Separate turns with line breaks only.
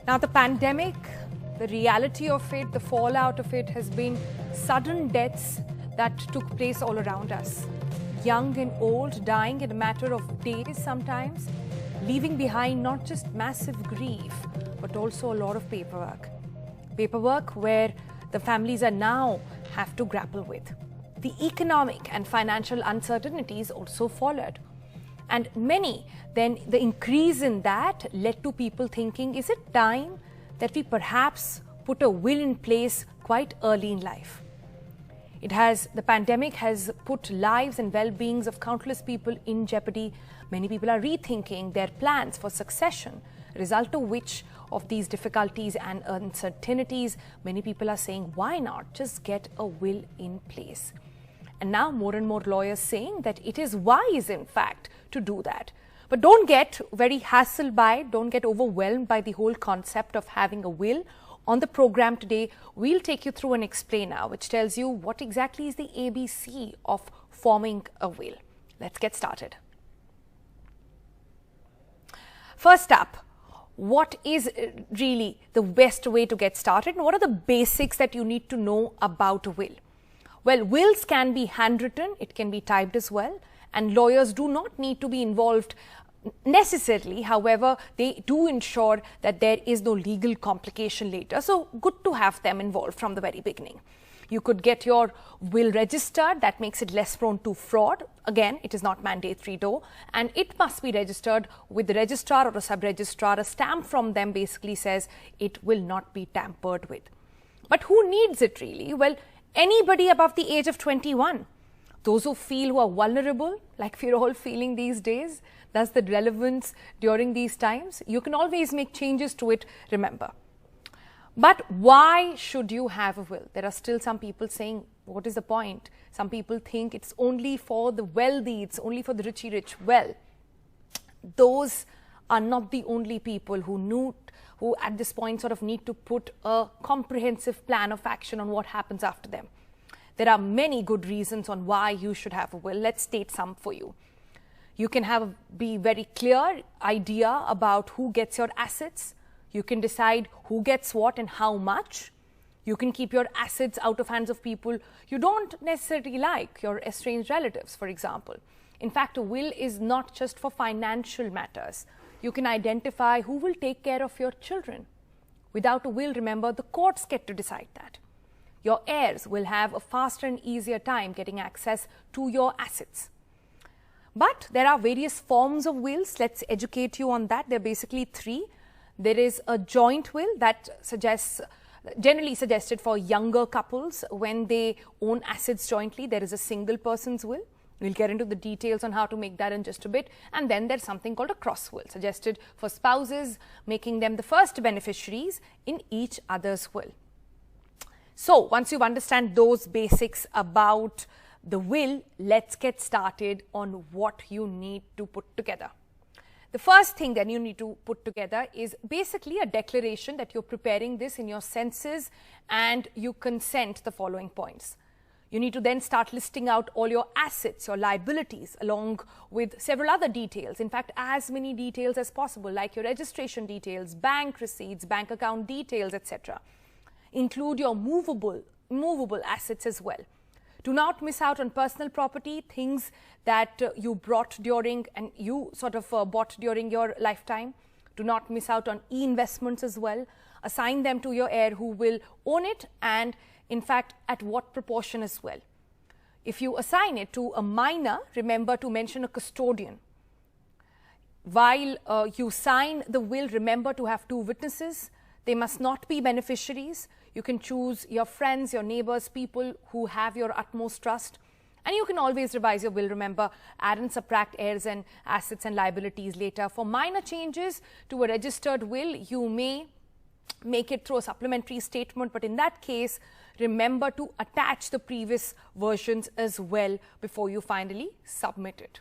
Now, the pandemic, the reality of it, the fallout of it has been sudden deaths that took place all around us. Young and old dying in a matter of days sometimes, leaving behind not just massive grief, but also a lot of paperwork. Paperwork where the families are now have to grapple with. The economic and financial uncertainties also followed. And then the increase in that led to people thinking, is it time that we perhaps put a will in place quite early in life? The pandemic has put lives and well-beings of countless people in jeopardy. Many people are rethinking their plans for succession, result of which of these difficulties and uncertainties, many people are saying, why not just get a will in place? And now more and more lawyers saying that it is wise, in fact, to do that. But don't get very hassled by it, don't get overwhelmed by the whole concept of having a will. On the program today, we'll take you through an explainer which tells you what exactly is the ABC of forming a will. Let's get started. First up, what is really the best way to get started and what are the basics that you need to know about a will? Well, wills can be handwritten, it can be typed as well, and lawyers do not need to be involved necessarily. However, they do ensure that there is no legal complication later. So, good to have them involved from the very beginning. You could get your will registered, that makes it less prone to fraud. Again, it is not mandatory though, and it must be registered with the registrar or a sub-registrar. A stamp from them basically says it will not be tampered with. But who needs it really? Well, anybody above the age of 21. Those who feel who are vulnerable, like we're all feeling these days, that's the relevance during these times. You can always make changes to it, remember. But why should you have a will? There are still some people saying, what is the point? Some people think it's only for the wealthy, it's only for the richy rich. Well, those are not the only people who at this point sort of need to put a comprehensive plan of action on what happens after them. There are many good reasons on why you should have a will. Let's state some for you. You can be very clear idea about who gets your assets. You can decide who gets what and how much. You can keep your assets out of hands of people you don't necessarily like, your estranged relatives, for example. In fact, a will is not just for financial matters. You can identify who will take care of your children. Without a will, remember, the courts get to decide that. Your heirs will have a faster and easier time getting access to your assets. But there are various forms of wills. Let's educate you on that. There are basically three. There is a joint will that generally suggested for younger couples when they own assets jointly. There is a single person's will. We'll get into the details on how to make that in just a bit. And then there's something called a cross will, suggested for spouses, making them the first beneficiaries in each other's will. So, once you understand those basics about the will, let's get started on what you need to put together. The first thing that you need to put together is basically a declaration that you're preparing this in your senses and you consent the following points. You need to then start listing out all your assets, your liabilities, along with several other details. In fact, as many details as possible, like your registration details, bank receipts, bank account details, etc. Include your movable assets as well. Do not miss out on personal property, things that you brought during and you sort of bought during your lifetime. Do not miss out on e-investments as well. Assign them to your heir who will own it and in fact at what proportion as well. If you assign it to a minor, remember to mention a custodian. While you sign the will, remember to have 2 witnesses. They must not be beneficiaries. You can choose your friends, your neighbors, people who have your utmost trust. And you can always revise your will. Remember, add and subtract heirs and assets and liabilities later. For minor changes to a registered will, you may make it through a supplementary statement. But in that case, remember to attach the previous versions as well before you finally submit it.